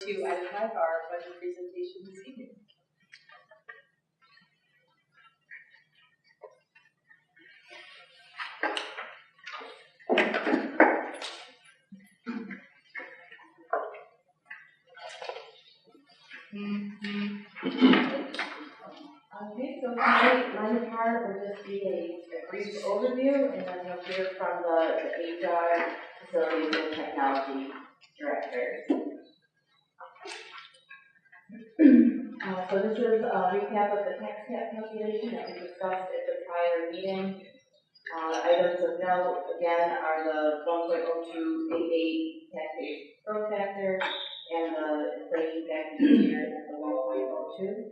to item 5, our budget presentation this evening. Okay, so tonight my part will just be a brief overview, and then you'll hear from the HR, Facilities, and Technology Directors. So this is a recap of the tax cap calculation that we discussed at the prior meeting. Items of note, again, are the 1.0288 tax base growth factor and the inflation factor this year at the 1.02.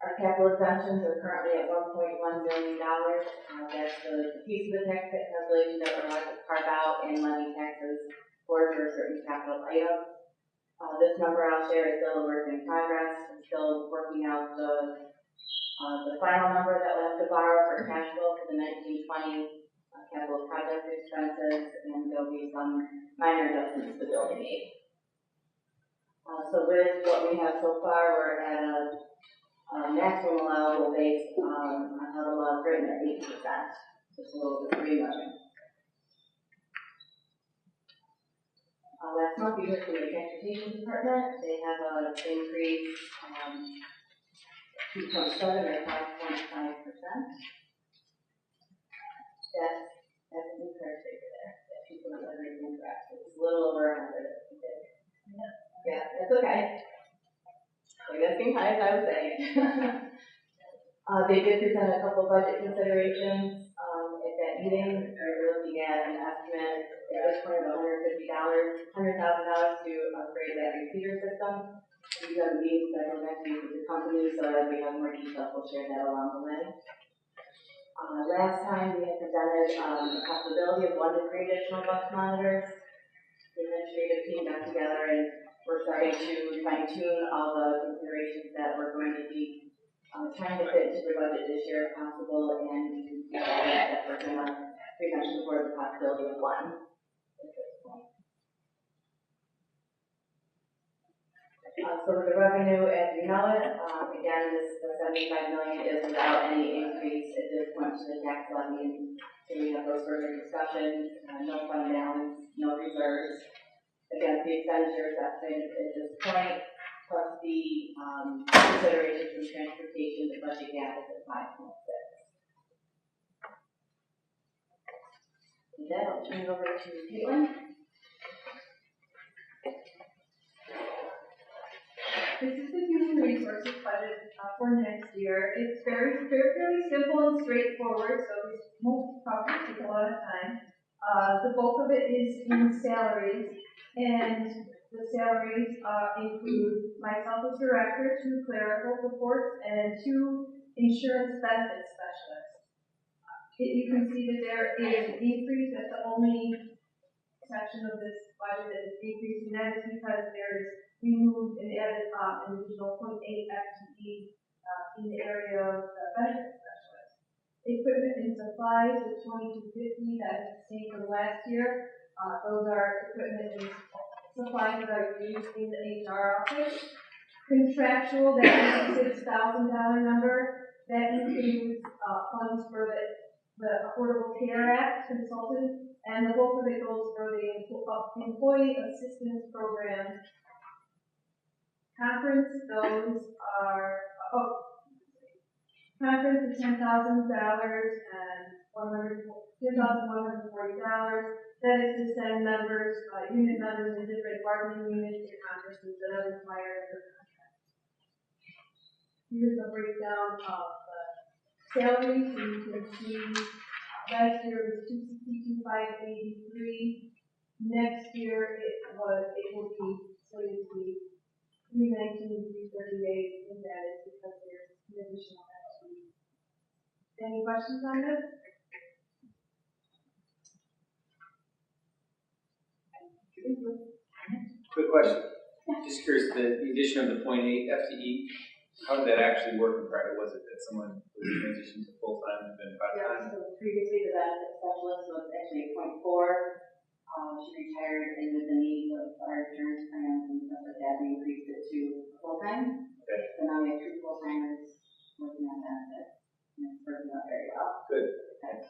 Our capital exemptions are currently at $1.1 million. That's the piece of the tax cut calculation that we're allowed to carve out and levy taxes for certain capital items. This number I'll share is still a work in progress. I'm still working out the final number that we'll have to borrow for cash flow for the 1920 capital project expenses, and there'll be some minor adjustments to the building aid. So with what we have so far, we're at a maximum allowable base on how the law is written at 8%, just a little bit $3 million. Last month we heard from the transportation department. They have an increase 2.7 or 5.5%. That's an incorrect figure there. That 2.7 is incorrect. It's a little over 100. Yeah, that's okay. Like that's being high as I was saying. They did present a couple budget considerations at that meeting. We're looking at an estimate at this point of $100,000 to upgrade that computer system. We've got a meeting scheduled next week with the company, so as we have more details, we'll share that along the way. Last time we had presented the possibility of 1 to 3 additional bus monitors. The administrative team got together and we're starting to fine-tune all the considerations that we're going to be trying to fit into the budget this year if possible, and that we're going to present towards the possibility of 1 at this point. So with the revenue as we know it, again, the $75 million is without any increase at this point to the tax levy. So we have those further discussions, no fund balance, no reserves. Against the expenditures estimated at this point, plus the considerations from transportation, the budget gap is at 5.6. With that, I'll turn it over to Caitlin. This is the human resources budget for next year. It's fairly simple and straightforward, so it won't probably take a lot of time. The bulk of it is in salaries, and the salaries include myself as director, 2 clerical reports, and 2 insurance benefit specialists. You can see that there is an increase. That's the only section of this budget that is increasing. That is because we moved and added an additional 0.8 FTE in the area of the benefit specialist. Equipment and supplies is 2250. That is the same from last year. Those are equipment and supplies that are used in the HR office. Contractual, that is a $6,000 number. That includes funds for the Affordable Care Act consultant, and the bulk of it goes for the employee assistance program. Conference, those are, conference is $10,000 and $10,140. That is to send members, unit members in different bargaining units to conferences that are required under contract. Here's a breakdown of the salaries. So you can see last year was $262,583. Next year it will be slated to be $319,338, and that is because there's an additional FTE. Any questions on this? Quick question. Just curious, the addition of the 0.8 FTE, how did that actually work in practice? Was it that someone was transitioned to full-time and then part-time? Yeah, so previously the benefit specialist was actually 0.4. she retired, and with the needs of our insurance plans and stuff like that, we increased it to full-time. Okay. So now we have 2 full-timers working on benefits, and it's working out very well. Good. Okay.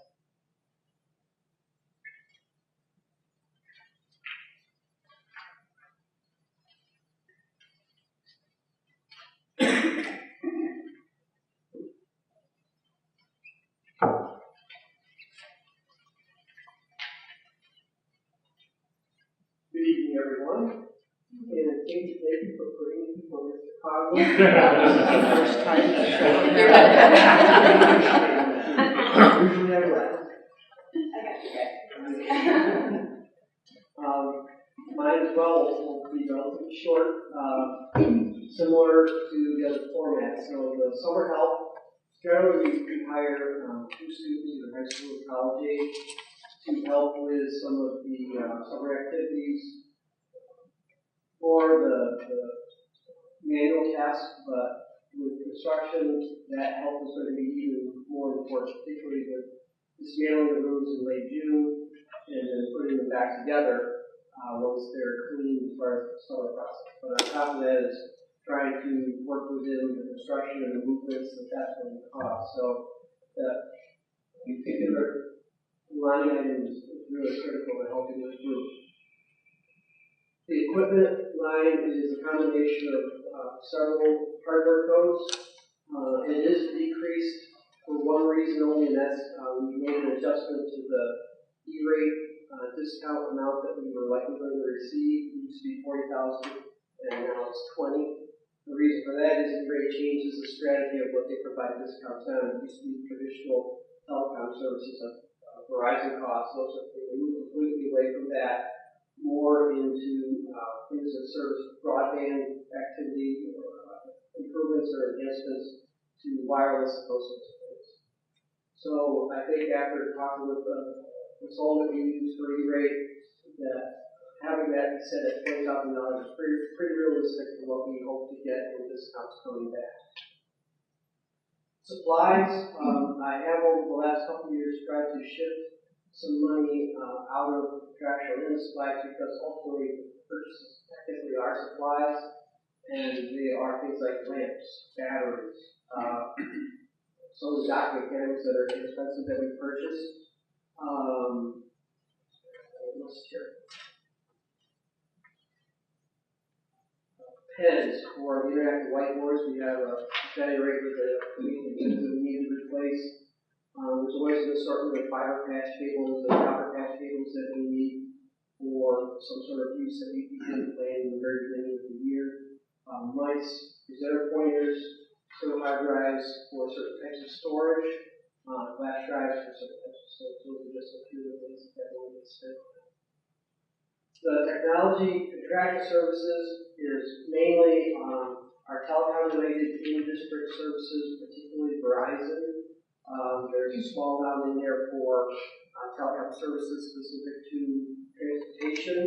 Good evening, everyone. And thank you for bringing people to Chicago. First time to travel here. Usually I'm last. Mine as well will be relatively short, similar to the other format. So the summer help, generally we hire 2 students, either high school or college age, to help with some of the summer activities or the manual tasks, but with construction, that help is going to be even more important, particularly with dismantling the rooms in late June and then putting them back together once they're clean as far as the summer process. But on top of that is trying to work within the construction and the movements that's going to cause. So that particular line item is really critical in helping this group. The equipment line is a combination of several hardware codes. It is decreased for one reason only, and that's we made an adjustment to the E-rate discount amount that we were likely going to receive. It used to be $40,000, and now it's $20,000. The reason for that is E-rate changes the strategy of what they provide discounts on. It used to be traditional telecom services of Verizon costs. Those are they moved completely away from that, more into things that service broadband activity or improvements or enhancements to wireless and those sorts of things. So I think after talking with the consultant we use for E-rate, that having that set at $20,000 is pretty realistic for what we hope to get in discounts coming back. Supplies, I have over the last couple of years tried to shift some money out of contractual into supplies because ultimately purchases technically are supplies, and they are things like lamps, batteries, some of the document cameras that are expensive that we purchase. Pens for the interactive whiteboards. We have a failure rate with the we need to replace. There's always an assortment of fiber patch cables and copper patch cables that we need for some sort of use that we didn't plan in the very beginning of the year. Mice, presenter pointers, certain hard drives for certain types of storage, flash drives for certain types of storage. Those are just a few of the things that we'll get spent on. The technology contractual services is mainly our telecom-related in-district services, particularly Verizon. There's a small amount in there for telecom services specific to transportation,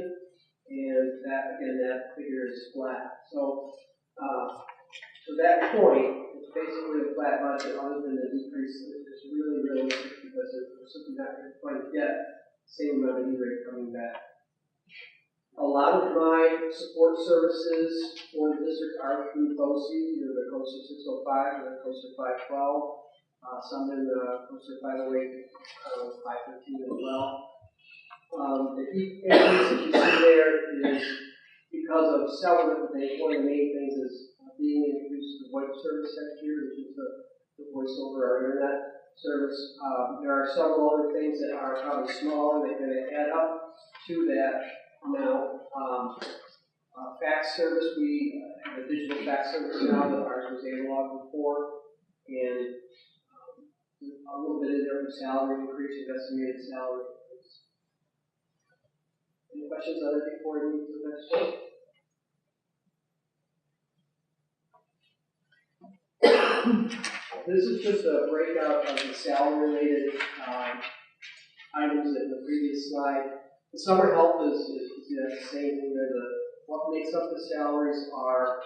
and that figure is flat. So to that point, it's basically a flat budget, other than the decrease is really realistic because we're simply not going to quite get the same amount of E-rate coming back. A lot of my support services for the district are through COSI, either the COSI 605 or the COSI 512. Some in the COSI 508, 515 as well. The increase that you see there is because of several different things. One of the main things is being introduced to the VoIP service next year, which is the voice over our internet service. There are several other things that are probably smaller that are going to add up to that amount. Fax service, we have a digital fax service now that ours was analog before, and a little bit in there of salary increase, estimated salary increase. Any questions on that before we move to the next one? This is just a breakout of the salary-related items in the previous slide. The summer help is the same thing there. What makes up the salaries are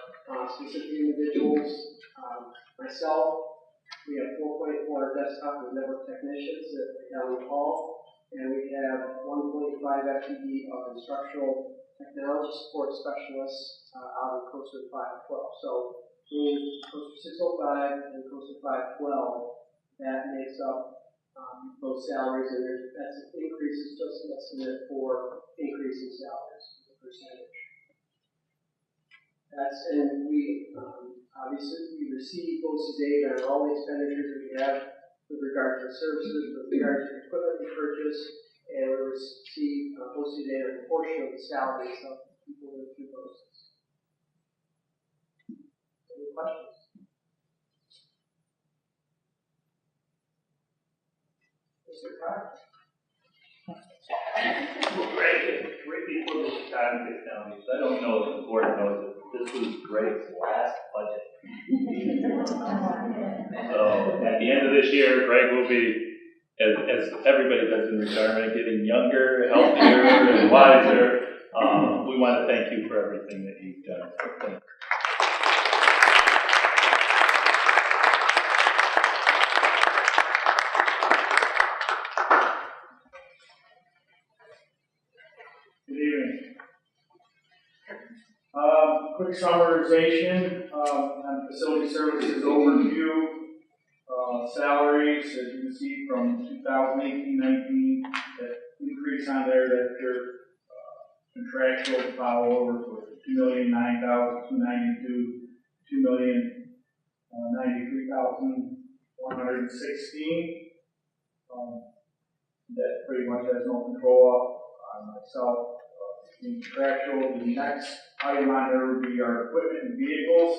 specific individuals. Myself, we have 4.4 desktop and network technicians at the county hall. And we have 1.5 FTE of instructional technology support specialists out of Coaster 512. So between Coaster 605 and Coaster 512, that makes up those salaries, and that's an increase, is just an estimate for increasing salaries, the percentage. And we, obviously, we receive BOCES aid on all the expenditures that we have with regard to services, with regard to equipment we purchase, and we receive BOCES aid on a portion of the salaries of people in through BOCES. Any questions? Mr. Cox? Well, great people of the cognitive counties. I don't know if the board knows it. This was Greg's last budget. So at the end of this year, Greg will be, as everybody does in retirement, getting younger, healthier, and wiser. We want to thank you for everything that you've done. So thank you. Good evening. Quick summarization on facility services overview. Salaries, as you can see from 2018-19, that increase on there that your contractual follow over for $2,009,292, $2,093,116. That pretty much has no control on myself. Contractual, the next item on there would be our equipment and vehicles,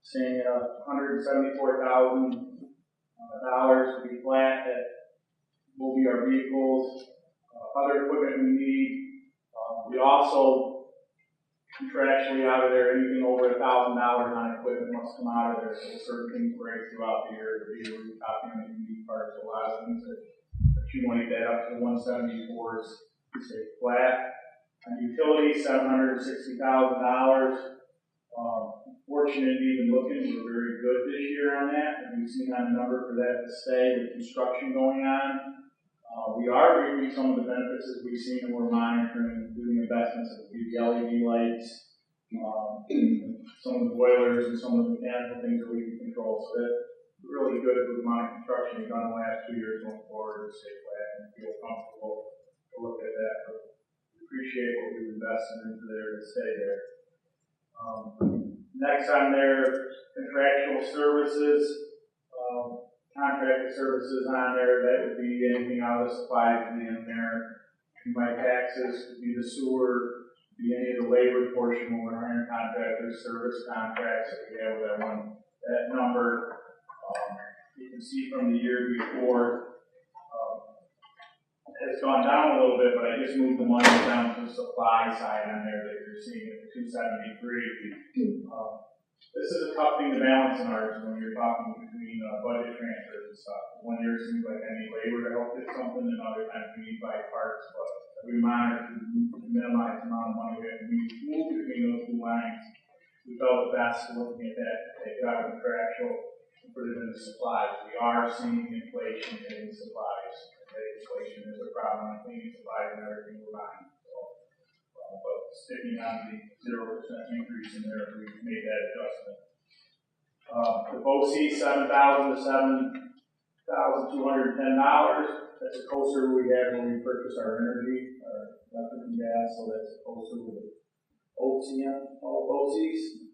saying $174,000 to be flat. That will be our vehicles, other equipment we need. We also contractually out of there, anything over $1,000 on equipment must come out of there. So certain things break throughout the year, the vehicle copying the unique parts, a lot of things that accumulate that up to 174s to stay flat. On utilities, $760,000. Fortunate even looking, we're very good this year on that, and we've seen that number for that to stay with construction going on. We are reaping some of the benefits as we've seen, and we're monitoring, doing investments of the LED lights, some of the boilers, and some of the mechanical things that we can control. So that's really good with the amount of construction we've done the last 2 years going forward to stay flat and feel comfortable to look at that. But we appreciate what we've invested into there to stay there. Next on there, contractual services, contracted services on there. That would be anything out of the supplies to be in there. My taxes would be the sewer, would be any of the labor portion when we're hiring contractors, service contracts that we have with that number. You can see from the year before, it's gone down a little bit, but I just moved the money down to the supply side on there that you're seeing at the 273. This is a tough thing to balance in ours when you're talking between budget transfers and stuff. One year it seems like I need labor to help get something, and other times we need buy parts, but we monitor to minimize the amount of money we have to move between those two lines. We felt it best looking at that, take it out of contractual and put it into supplies. We are seeing inflation in supplies. Inflation is a problem on cleaning supplies and everything we're buying. So, but sticking on the 0% increase in there, we made that adjustment. The BOCES, $7,000 to $7,210. That's a coaster we have when we purchase our energy, our electric and gas. So that's a coaster with OCM, all BOCES.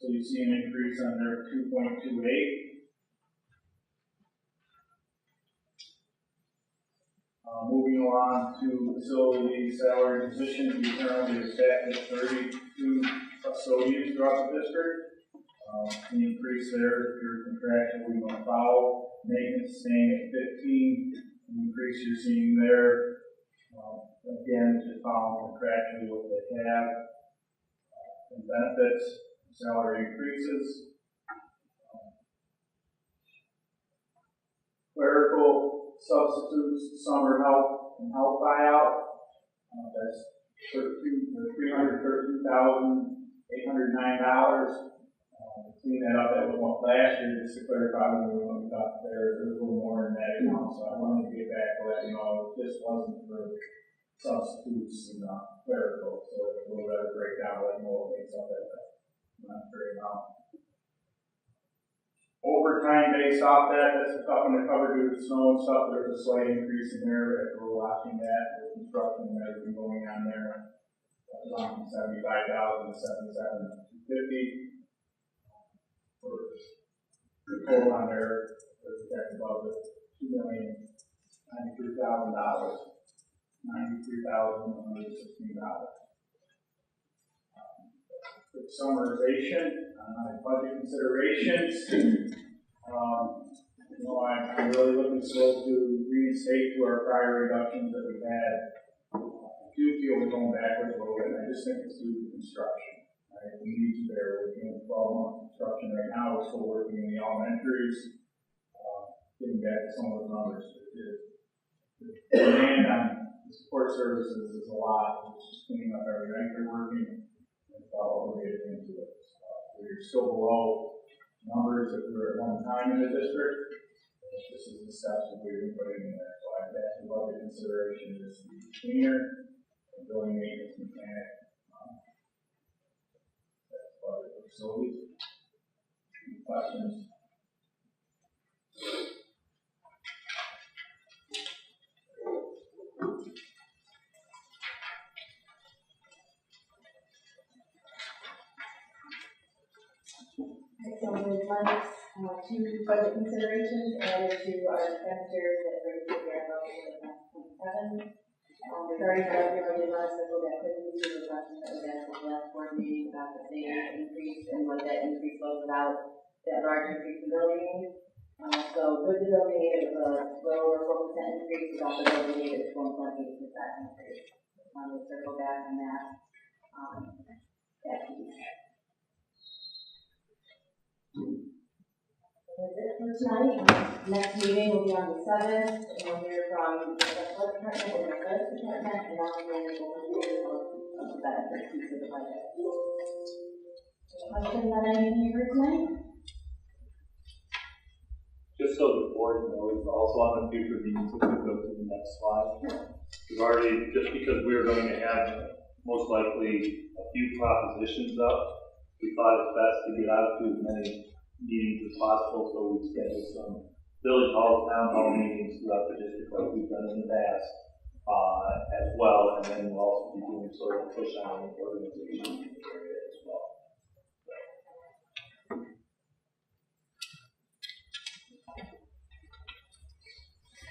So you see an increase on there of 2.28. Moving along to facility salary positions, we currently are staffed at 32 custodians throughout the district. The increase there, if you're contractual, we want to follow. Maintenance staying at 15. The increase you're seeing there, again, just following contractually what they have. And benefits, salary increases. Clerical substitutes, summer help, and health buyout. That's $313,809. Clean that up, that was one last year, just to clarify when we got there was a little more in that account, so I wanted to get back to let you know, this wasn't for substitutes and clerical, so it's a little better breakdown, let you know what makes up that monetary amount. Overtime based off that's the stuff in the cover due to snow and stuff, there's a slight increase in there, but we're watching that, with construction and everything going on there. Around 75,000 to 77,250. The total on there, there's a above it, $2,093,000, $93,116. Quick summarization on my budget considerations. I'm really looking still to reinstate to our prior reductions that we've had. I do feel we're going backwards a little bit, and I just think it's due to construction. Right? We need to bear, we're doing 12-month construction right now, we're still working in the elementaries. Getting back to some of those numbers. The demand on the support services is a lot. It's just cleaning up every night they're working and what we're getting into it. We're still below numbers that we were at one time in the district. This is the steps that we're putting in there. So I've asked the budget consideration is the cleaner and building maintenance mechanic. That's budget facilities. Any questions? So there's two budget considerations added to our expenditures that brings the year up to the 27. Regarding the revenue budget cycle, that could be to the question that was asked at the last board meeting about the same increase and what that increase was without that large increase in building. So with the building aid, it was a lower 4% increase, without the building aid, it's 1.8% increase. We'll circle back on that. That piece. That's it for tonight. Next meeting will be on the 7th, and we'll hear from the Budget Department and the Credit Department, and also we'll review of the benefit piece of the budget. Questions on anything for tonight? Just so the board knows, also on the future meetings, if we go to the next slide, we've already, just because we're going to have most likely a few propositions up, we thought it's best to get out to as many meetings as possible, so we scheduled some village hall, town hall meetings throughout the district like we've done in the past as well, and then we'll also be doing sort of push on organization in the area